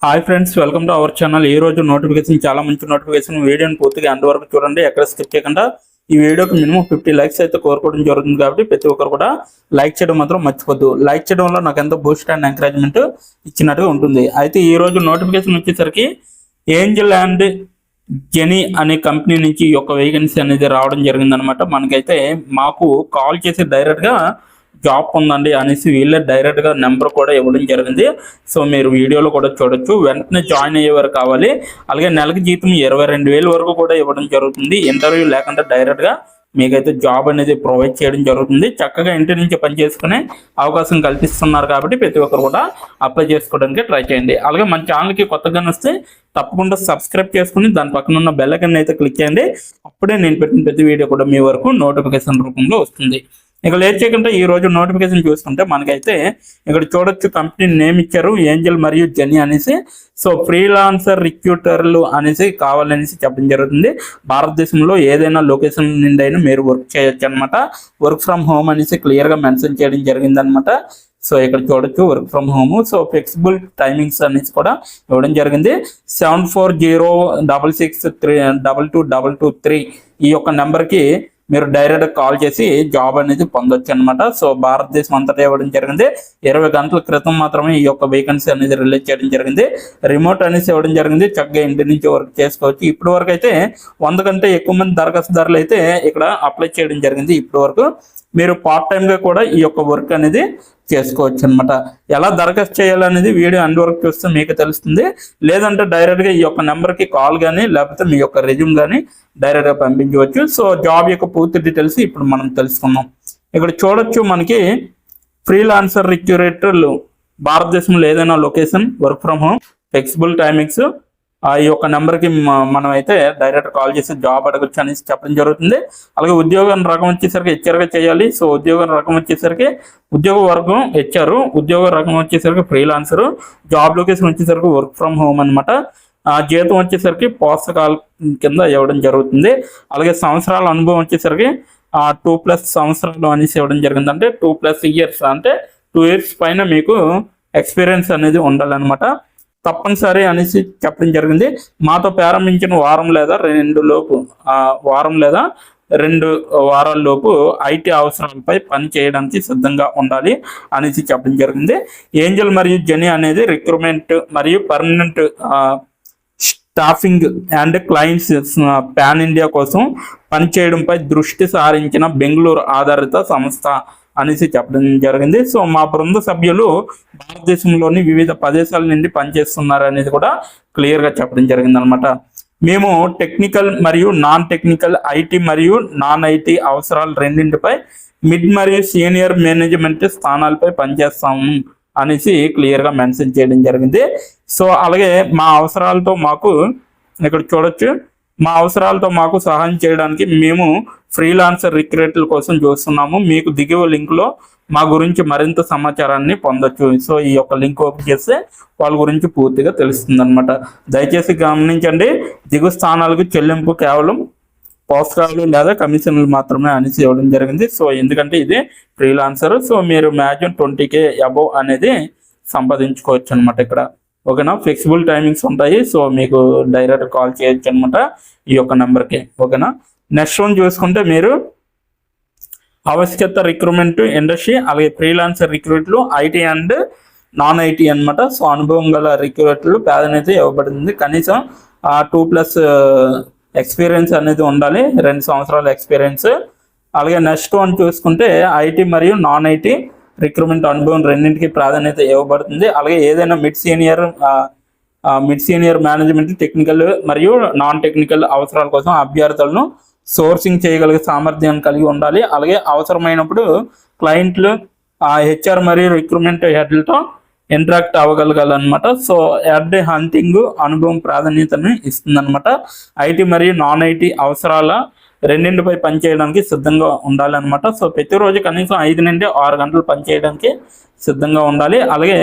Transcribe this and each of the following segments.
Hi friends, welcome to our channel. ఈ రోజు notification చాలా మంచి నోటిఫికేషన్. వీడియోని పూర్తిగా ఎండ్ వరకు చూడండి, ఎక్కడ స్కిప్ చేయకుండా. ఈ వీడియోకి మినిమం 50 లైక్స్ అయితే కోరుకోవడం జరుగుతుంది కాబట్టి ప్రతి ఒక్కరు కూడా లైక్ చేయడం మాత్రం మర్చిపోద్దు. లైక్ చేయడం వల్ల నాకు ఎంతో బూస్ట్ అండ్ ఎంకరేజ్మెంట్ ఇచ్చినట్టుగా ఉంటుంది. అయితే ఈ రోజు నోటిఫికేషన్ వచ్చేసరికి ఏంజల్ అండ్ జెనీ అనే కంపెనీ నుంచి ఈ యొక్క వేకెన్సీ అనేది రావడం జరిగిందనమాట. మనకైతే మాకు కాల్ చేసి డైరెక్ట్గా జాబ్ ఉందండి అనేసి వీళ్ళే డైరెక్ట్గా నెంబర్ కూడా ఇవ్వడం జరిగింది. సో మీరు వీడియోలో కూడా చూడొచ్చు. వెంటనే జాయిన్ అయ్యేవారు కావాలి. అలాగే నెలకి జీతం 22,000 వరకు కూడా ఇవ్వడం జరుగుతుంది. ఇంటర్వ్యూ లేకుండా డైరెక్ట్గా మీకైతే జాబ్ అనేది ప్రొవైడ్ చేయడం జరుగుతుంది. చక్కగా ఇంటి నుంచి పనిచేసుకునే అవకాశం కల్పిస్తున్నారు కాబట్టి ప్రతి ఒక్కరు కూడా అప్లై చేసుకోవడానికి ట్రై చేయండి. అలాగే మన ఛానల్కి కొత్తగా వస్తే తప్పకుండా సబ్స్క్రైబ్ చేసుకుని దాని పక్కన ఉన్న బెల్ ఐకాన్ అయితే క్లిక్ చేయండి. అప్పుడే నేను పెట్టిన ప్రతి వీడియో కూడా మీ వరకు నోటిఫికేషన్ రూపంలో వస్తుంది. ఇక లేట్ చేయకుండా ఈ రోజు నోటిఫికేషన్ చూసుకుంటే మనకైతే ఇక్కడ చూడొచ్చు, కంపెనీ నేమ్ ఇచ్చారు ఏంజల్ మరియు జెనీ అనేసి. సో ఫ్రీలాన్సర్ రిక్రూటర్లు అనేసి కావాలనేసి చెప్పడం జరుగుతుంది. భారతదేశంలో ఏదైనా లొకేషన్ నుండి అయినా మీరు వర్క్ చేయొచ్చు అనమాట. వర్క్ ఫ్రమ్ హోమ్ అనేసి క్లియర్గా మెన్షన్ చేయడం జరిగిందనమాట. సో ఇక్కడ చూడొచ్చు work from home. So flexible timings అనేసి కూడా ఇవ్వడం జరిగింది. 7406632223 ఈ యొక్క నెంబర్కి మీరు డైరెక్ట్ కాల్ చేసి జాబ్ అనేది పొందొచ్చు అనమాట. సో భారతదేశం అంతటా ఇవ్వడం జరిగింది. 20 గంటల క్రితం మాత్రమే ఈ యొక్క వేకెన్సీ అనేది రిలీజ్ చేయడం జరిగింది. రిమోట్ అనేసి ఇవ్వడం జరిగింది. చక్కగా ఇంటి నుంచి వర్క్ చేసుకోవచ్చు. ఇప్పటి వరకు అయితే 100 కంటే ఎక్కువ మంది దరఖాస్తుదారులు అయితే ఇక్కడ అప్లై చేయడం జరిగింది. ఇప్పటి వరకు మీరు పార్ట్ టైంగా కూడా ఈ యొక్క వర్క్ అనేది చేసుకోవచ్చు అనమాట. ఎలా దరఖాస్తు చేయాలనేది వీడియో అండ్ వరకు చూస్తే మీకు తెలుస్తుంది. లేదంటే డైరెక్ట్గా ఈ యొక్క నెంబర్కి కాల్ కానీ లేకపోతే మీ యొక్క రెజ్యూమ్ కానీ డైరెక్ట్గా పంపించవచ్చు. సో జాబ్ యొక్క పూర్తి డీటెయిల్స్ ఇప్పుడు మనం తెలుసుకుందాం. ఇక్కడ చూడొచ్చు, మనకి ఫ్రీలాన్సర్ రిక్రూటర్లు భారతదేశంలో ఏదైనా location, work from home, flexible timings, ఈ యొక్క నెంబర్కి మనం అయితే డైరెక్ట్ కాల్ చేసి జాబ్ అడగచ్చు అనేసి చెప్పడం జరుగుతుంది. అలాగే ఉద్యోగం రకం వచ్చేసరికి హెచ్ఆర్గా చేయాలి. సో ఉద్యోగం రకం వచ్చేసరికి ఉద్యోగ వర్గం హెచ్ఆర్, ఉద్యోగ రకం వచ్చేసరికి ఫ్రీలాన్సర్, జాబ్ లొకేషన్ వచ్చేసరికి వర్క్ ఫ్రమ్ హోమ్ అనమాట. జీతం వచ్చేసరికి పోషకాల కింద ఇవ్వడం జరుగుతుంది. అలాగే సంవత్సరాల అనుభవం వచ్చేసరికి 2+ సంవత్సరాలు అనేసి ఇవ్వడం జరిగింది. అంటే 2+ ఇయర్స్, అంటే 2 ఇయర్స్ పైన మీకు ఎక్స్పీరియన్స్ అనేది ఉండాలన్నమాట. తప్పనిసరి అనేసి చెప్పడం జరిగింది. మాతో ప్రారంభించిన వారం లేదా 2 వారాల లోపు ఐటీ అవసరాలపై పని చేయడానికి సిద్ధంగా ఉండాలి అనేసి చెప్పడం జరిగింది. ఏంజల్ మరియు జెనీ అనేది రిక్రూట్మెంట్ మరియు permanent staffing and clients pan India కోసం పనిచేయడంపై దృష్టి సారించిన బెంగళూరు ఆధారిత సంస్థ అనేసి చెప్పడం జరిగింది. సో మా బృంద సభ్యులు భారతదేశంలోని వివిధ ప్రదేశాల నుండి పనిచేస్తున్నారు అనేది కూడా క్లియర్గా చెప్పడం జరిగింది అనమాట. మేము టెక్నికల్ మరియు నాన్ టెక్నికల్, ఐటీ మరియు నాన్ ఐటీ అవసరాలు రెండింటిపై మిడ్ మరియు సీనియర్ మేనేజ్మెంట్ స్థానాలపై పనిచేస్తాము అనేసి క్లియర్గా మెన్షన్ చేయడం జరిగింది. సో అలాగే మా అవసరాలతో మాకు ఇక్కడ చూడొచ్చు, మా అవసరాలతో మాకు సహాయం చేయడానికి మేము ఫ్రీలాన్సర్ రిక్రూటర్ల కోసం చూస్తున్నాము. మీకు దిగువ లింక్లో మా గురించి మరింత సమాచారాన్ని పొందొచ్చు. సో ఈ యొక్క లింక్ ఓపెన్ చేస్తే వాళ్ళ గురించి పూర్తిగా తెలుస్తుంది అనమాట. దయచేసి గమనించండి, దిగువ స్థానాలకు చెల్లింపు కేవలం పోస్టర్లు లేదా కమిషన్లు మాత్రమే అనేసి ఇవ్వడం జరిగింది. సో ఎందుకంటే ఇది ఫ్రీలాన్సర్. సో మీరు మ్యాక్సిమం 20K అబోవ్ అనేది సంపాదించుకోవచ్చు అనమాట ఇక్కడ. ఓకేనా, ఫ్లెక్సిబుల్ టైమింగ్స్ ఉంటాయి. సో మీకు డైరెక్ట్ కాల్ చేయొచ్చు అనమాట ఈ యొక్క నెంబర్కి. ఓకేనా, నెక్స్ట్ వన్ చూసుకుంటే మీరు ఆవశ్యకత రిక్రూట్మెంట్ ఇండస్ట్రీ, అలాగే ఫ్రీలాన్సర్ రిక్రూట్లు, ఐటీ అండ్ నాన్ ఐటీ అనమాట. సో అనుభవం గల రిక్రూటర్లు ప్రాధాన్యత ఇవ్వబడింది. కనీసం 2+ ఎక్స్పీరియన్స్ అనేది ఉండాలి, 2 సంవత్సరాల ఎక్స్పీరియన్స్. అలాగే నెక్స్ట్ వన్ చూసుకుంటే ఐటీ మరియు నాన్ ఐటీ రిక్రూట్మెంట్ అనుభవం రెండింటికి ప్రాధాన్యత ఇవ్వబడుతుంది. అలాగే ఏదైనా మిడ్ సీనియర్ మేనేజ్మెంట్, టెక్నికల్ మరియు నాన్ టెక్నికల్ అవసరాల కోసం అభ్యర్థులను సోర్సింగ్ చేయగలిగే సామర్థ్యాన్ని కలిగి ఉండాలి. అలాగే అవసరమైనప్పుడు క్లయింట్లు, హెచ్ఆర్ మరియు రిక్రూట్మెంట్ హెడ్లతో ఇంటరాక్ట్ అవ్వగలగాలన్నమాట. సో హెడ్ హంటింగ్ అనుభవం ప్రాధాన్యతను ఇస్తుందన్నమాట. ఐటీ మరియు నాన్ ఐటీ అవసరాల రెండింటిపై పనిచేయడానికి సిద్ధంగా ఉండాలన్నమాట. సో ప్రతిరోజు కనీసం 5 నుండి 6 గంటలు పనిచేయడానికి సిద్ధంగా ఉండాలి. అలాగే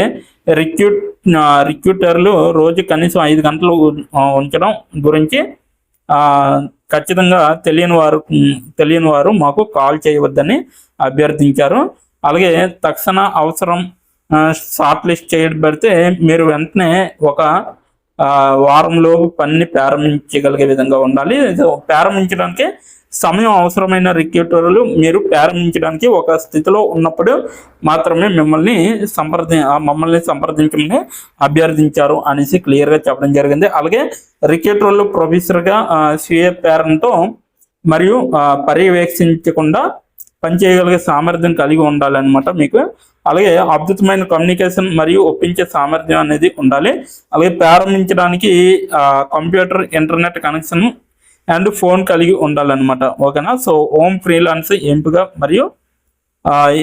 రిక్రూటర్లు రోజు కనీసం 5 గంటలు ఉంచడం గురించి ఖచ్చితంగా తెలియని వారు మాకు కాల్ చేయవద్దని అభ్యర్థించారు. అలాగే తక్షణ అవసరం షార్ట్ లిస్ట్ చేయబడితే మీరు వెంటనే ఒక వారంలోపు పనిని ప్రారంభించగలిగే విధంగా ఉండాలి. ప్రారంభించడానికి సమయం అవసరమైన రిక్రూటర్లు మీరు ప్రారంభించడానికి ఒక స్థితిలో ఉన్నప్పుడు మాత్రమే మమ్మల్ని సంప్రదించమని అభ్యర్థించారు అనేసి క్లియర్గా చెప్పడం జరిగింది. అలాగే రిక్రూటర్లు ప్రొఫెసర్గా స్వీయ ప్రేరణతో మరియు పర్యవేక్షించకుండా పనిచేయగలిగే సామర్థ్యం కలిగి ఉండాలన్నమాట మీకు. అలాగే అద్భుతమైన కమ్యూనికేషన్ మరియు ఒప్పించే సామర్థ్యం అనేది ఉండాలి. అలాగే ప్రారంభించడానికి computer internet connection and phone కలిగి ఉండాలన్నమాట. ఓకేనా. సో హోమ్ ఫ్రీలాన్స్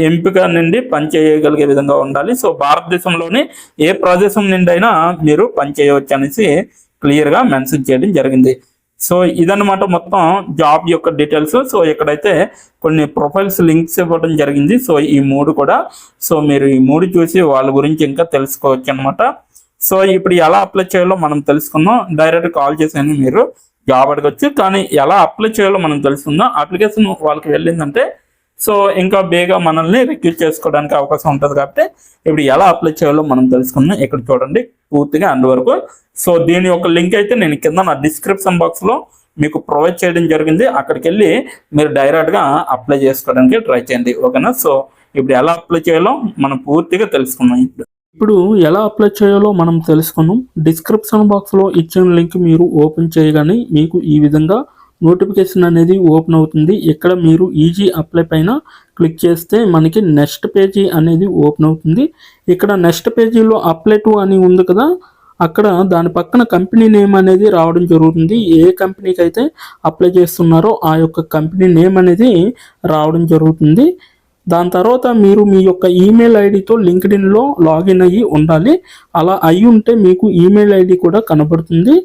ఎంపిక నుండి పనిచేయగలిగే విధంగా ఉండాలి. సో భారతదేశంలోని ఏ ప్రదేశం నుండి అయినా మీరు పనిచేయవచ్చు అనేసి క్లియర్గా మెన్షన్ చేయడం జరిగింది. సో ఇదన్నమాట మొత్తం జాబ్ యొక్క డీటెయిల్స్. సో ఇక్కడైతే కొన్ని ప్రొఫైల్స్ లింక్స్ ఇవ్వడం జరిగింది. సో ఈ 3 కూడా సో మీరు ఈ 3 చూసి వాళ్ళ గురించి ఇంకా తెలుసుకోవచ్చు అనమాట. సో ఇప్పుడు ఎలా అప్లై చేయాలో మనం తెలుసుకుందాం. డైరెక్ట్ కాల్ చేసి మీరు జాబ్ అడగచ్చు. కానీ ఎలా అప్లై చేయాలో మనం తెలుసుకుందాం. అప్లికేషన్ వాళ్ళకి వెళ్ళిందంటే సో ఇంకా బేగా మనల్ని రిక్రూట్ చేసుకోవడానికి అవకాశం ఉంటుంది. కాబట్టి ఇప్పుడు ఎలా అప్లై చేయాలో మనం తెలుసుకుందాం. ఇక్కడ చూడండి పూర్తిగా అండ్ వరకు. సో దీని యొక్క లింక్ అయితే నేను కింద నా డిస్క్రిప్షన్ బాక్స్లో మీకు ప్రొవైడ్ చేయడం జరిగింది. అక్కడికి వెళ్ళి మీరు డైరెక్ట్గా అప్లై చేసుకోవడానికి ట్రై చేయండి. ఓకేనా. సో ఇప్పుడు ఎలా అప్లై చేయాలో మనం పూర్తిగా తెలుసుకుందాం. ఇప్పుడు ఎలా అప్లై చేయాలో మనం తెలుసుకున్నాం. డిస్క్రిప్షన్ బాక్స్లో ఇచ్చిన లింక్ మీరు ఓపెన్ చేయగానే మీకు ఈ విధంగా నోటిఫికేషన్ అనేది ఓపెన్ అవుతుంది. ఇక్కడ మీరు ఈజీ అప్లై పైన క్లిక్ చేస్తే మనకి నెక్స్ట్ పేజీ అనేది ఓపెన్ అవుతుంది. ఇక్కడ నెక్స్ట్ పేజీలో అప్లై టు అని ఉంది కదా, అక్కడ దాని పక్కన కంపెనీ నేమ్ అనేది రావడం జరుగుతుంది. ఏ కంపెనీకి అయితే అప్లై చేస్తున్నారో ఆ యొక్క కంపెనీ నేమ్ అనేది రావడం జరుగుతుంది. దాని తర్వాత మీరు మీ యొక్క ఈమెయిల్ ఐడితో లింక్డ్ఇన్లో లాగిన్ అయ్యి ఉండాలి. అలా అయ్యి ఉంటే మీకు ఈమెయిల్ ఐడి కూడా కనబడుతుంది.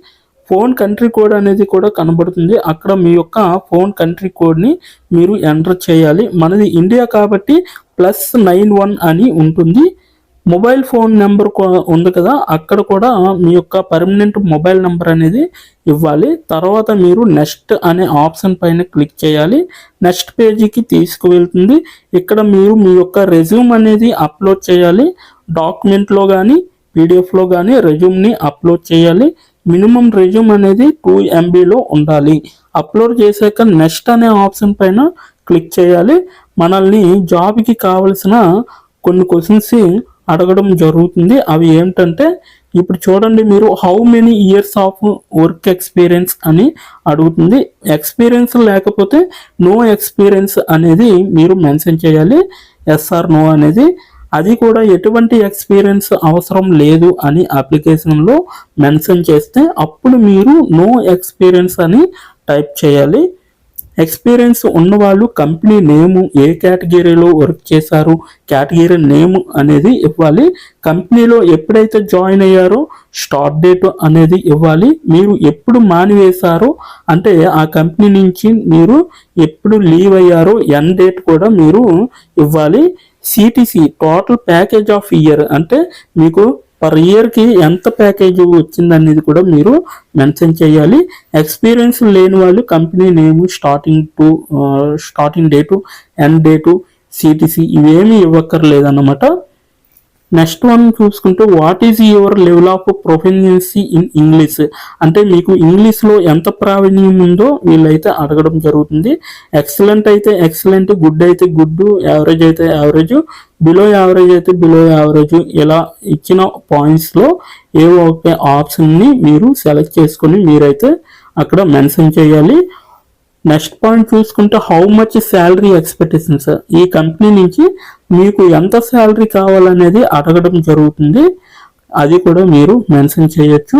ఫోన్ కంట్రీ కోడ్ అనేది కూడా కనబడుతుంది. అక్కడ మీ యొక్క ఫోన్ కంట్రీ కోడ్ని మీరు ఎంటర్ చేయాలి. మనది ఇండియా కాబట్టి +91 అని ఉంటుంది. మొబైల్ ఫోన్ నెంబర్ ఉంది కదా, అక్కడ కూడా మీ యొక్క పర్మనెంట్ మొబైల్ నెంబర్ అనేది ఇవ్వాలి. తర్వాత మీరు నెక్స్ట్ అనే ఆప్షన్ పైన క్లిక్ చేయాలి. నెక్స్ట్ పేజీకి తీసుకువెళ్తుంది. ఇక్కడ మీరు మీ యొక్క రెజ్యూమ్ అనేది అప్లోడ్ చేయాలి. డాక్యుమెంట్లో కానీ పీడిఎఫ్లో కానీ రెజ్యూమ్ని అప్లోడ్ చేయాలి. మినిమం రెజ్యూమ్ అనేది 2 MBలో ఉండాలి. అప్లోడ్ చేశాక నెక్స్ట్ అనే ఆప్షన్ పైన క్లిక్ చేయాలి. మనల్ని జాబ్కి కావలసిన కొన్ని క్వశ్చన్స్ అడగడం జరుగుతుంది. అవి ఏమిటంటే ఇప్పుడు చూడండి, మీరు how many years of work experience అని అడుగుతుంది. ఎక్స్పీరియన్స్ లేకపోతే నో ఎక్స్పీరియన్స్ అనేది మీరు మెన్షన్ చేయాలి. ఎస్ ఆర్ నో అనేది. అది కూడా ఎటువంటి ఎక్స్పీరియన్స్ అవసరం లేదు అని అప్లికేషన్లో మెన్షన్ చేస్తే అప్పుడు మీరు నో ఎక్స్పీరియన్స్ అని టైప్ చేయాలి. ఎక్స్పీరియన్స్ ఉన్నవాళ్ళు కంపెనీ నేము, ఏ కేటగిరీలో వర్క్ చేశారు, కేటగిరీ నేమ్ అనేది ఇవ్వాలి. కంపెనీలో ఎప్పుడైతే జాయిన్ అయ్యారో స్టార్ట్ డేట్ అనేది ఇవ్వాలి. మీరు ఎప్పుడు మానివేశారో అంటే ఆ కంపెనీ నుంచి మీరు ఎప్పుడు లీవ్ అయ్యారో ఎండ్ డేట్ కూడా మీరు ఇవ్వాలి. CTC total package of year అంటే మీకు పర్ ఇయర్కి ఎంత ప్యాకేజ్ వచ్చిందనేది కూడా మీరు మెన్షన్ చేయాలి. ఎక్స్పీరియన్స్ లేని వాళ్ళు company name, starting date, end date, CTC ఇవేమీ ఇవ్వక్కర్లేదన్నమాట. నెక్స్ట్ వన్ చూసుకుంటే what is your level of proficiency in English అంటే మీకు ఇంగ్లీష్లో ఎంత ప్రావీణ్యం ఉందో వీళ్ళైతే అడగడం జరుగుతుంది. ఎక్సలెంట్ అయితే ఎక్సలెంట్, గుడ్ అయితే గుడ్, యావరేజ్ అయితే యావరేజ్, బిలో యావరేజ్ అయితే బిలో యావరేజ్, ఇలా ఇచ్చిన పాయింట్స్లో ఏ ఒక ఆప్షన్ని మీరు సెలెక్ట్ చేసుకొని మీరైతే అక్కడ మెన్షన్ చేయాలి. నెక్స్ట్ పాయింట్ చూసుకుంటే హౌ మచ్ శాలరీ ఎక్స్పెక్టేషన్స్, ఈ కంపెనీ నుంచి మీకు ఎంత శాలరీ కావాలనేది అడగడం జరుగుతుంది. అది కూడా మీరు మెన్షన్ చేయొచ్చు.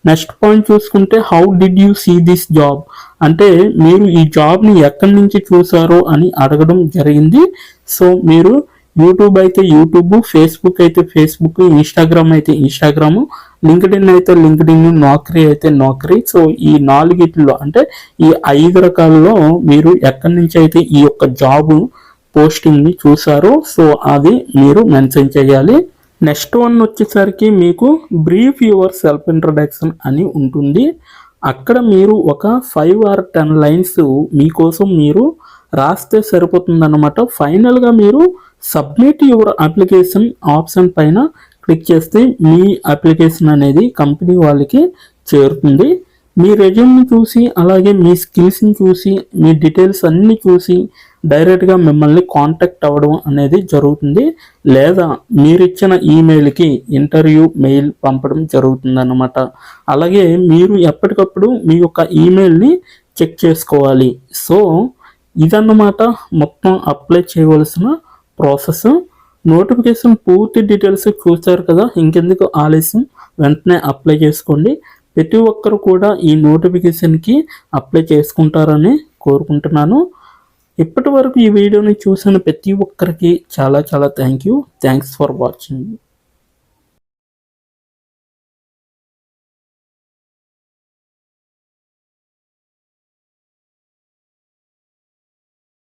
నెక్స్ట్ పాయింట్ చూసుకుంటే how did you see this job అంటే మీరు ఈ జాబ్ని ఎక్కడి నుంచి చూసారో అని అడగడం జరిగింది. సో మీరు యూట్యూబ్ అయితే యూట్యూబ్, ఫేస్బుక్ అయితే ఫేస్బుక్, ఇన్స్టాగ్రామ్ అయితే ఇన్స్టాగ్రామ్, లింక్డ్ఇన్ అయితే లింక్డ్ఇన్, నౌకరీ అయితే నౌకరీ. సో ఈ 4 అంటే ఈ 5 రకాలలో మీరు ఎక్కడి నుంచి అయితే ఈ యొక్క జాబ్ పోస్టింగ్ని చూసారో సో అది మీరు మెన్షన్ చేయాలి. నెక్స్ట్ వన్ వచ్చేసరికి మీకు బ్రీఫ్ యువర్ సెల్ఫ్ ఇంట్రడక్షన్ అని ఉంటుంది. అక్కడ మీరు ఒక 5 or 10 లైన్స్ మీకోసం మీరు రాస్తే సరిపోతుందన్నమాట. ఫైనల్గా మీరు సబ్మిట్ యువర్ అప్లికేషన్ ఆప్షన్ పైన క్లిక్ చేస్తే మీ అప్లికేషన్ అనేది కంపెనీ వాళ్ళకి చేరుతుంది. మీ రెజ్యూమ్ని చూసి అలాగే మీ స్కిల్స్ని చూసి మీ డీటెయిల్స్ అన్నీ చూసి డైరెక్ట్గా మిమ్మల్ని కాంటాక్ట్ అవ్వడం అనేది జరుగుతుంది. లేదా మీరు ఇచ్చిన ఈమెయిల్కి ఇంటర్వ్యూ మెయిల్ పంపడం జరుగుతుందన్నమాట. అలాగే మీరు ఎప్పటికప్పుడు మీ యొక్క ఈమెయిల్ని చెక్ చేసుకోవాలి. సో ఇదన్నమాట మొత్తం అప్లై చేయవలసిన ప్రాసెస్. నోటిఫికేషన్ పూర్తి డీటెయిల్స్ చూస్తారు కదా, ఇంకెందుకు ఆలస్యం, వెంటనే అప్లై చేసుకోండి. ప్రతి ఒక్కరు కూడా ఈ నోటిఫికేషన్కి అప్లై చేసుకుంటారని కోరుకుంటున్నాను. ఇప్పటి వరకు ఈ వీడియోని చూసిన ప్రతి ఒక్కరికి చాలా చాలా థ్యాంక్స్ ఫర్ వాచింగ్.